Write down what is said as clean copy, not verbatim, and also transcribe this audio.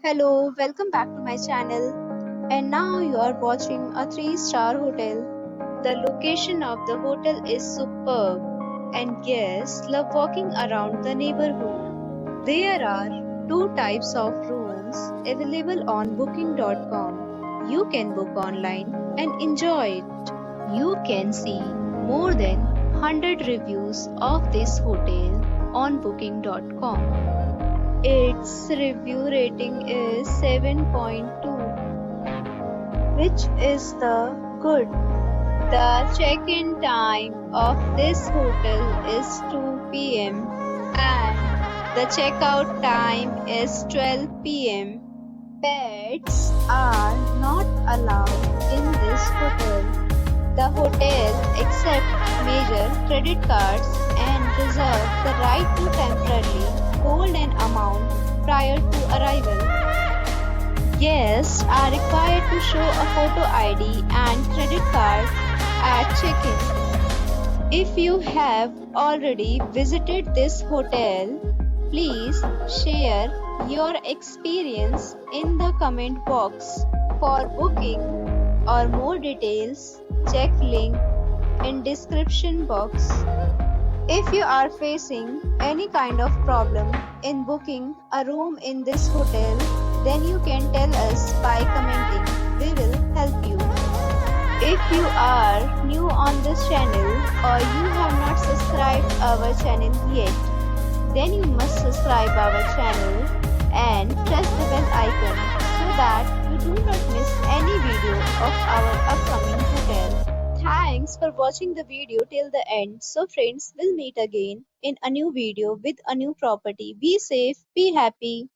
Hello, welcome back to my channel. And now you are watching a 3-star hotel. The location of the hotel is superb, and guests love walking around the neighborhood. There are two types of rooms available on booking.com. You can book online and enjoy it. You can see more than 100 reviews of this hotel on booking.com. Its review rating is 7.2, which is the good. The check-in time of this hotel is 2 p.m. and the checkout time is 12 p.m. Pets are not allowed in this hotel. The hotel accepts major credit cards and reserves the right to temporarily hold an amount prior to arrival. Guests are required to show a photo ID and credit card at check-in. If you have already visited this hotel, please share your experience in the comment box. For booking or more details, check link in description box. If you are facing any kind of problem in booking a room in this hotel, then you can tell us by commenting. We will help you. If you are new on this channel or you have not subscribed our channel yet, then you must subscribe our channel and press the bell icon so that you do not miss any video of our upcoming hotel. Thanks for watching the video till the end. So friends, we'll meet again in a new video with a new property. Be safe, be happy.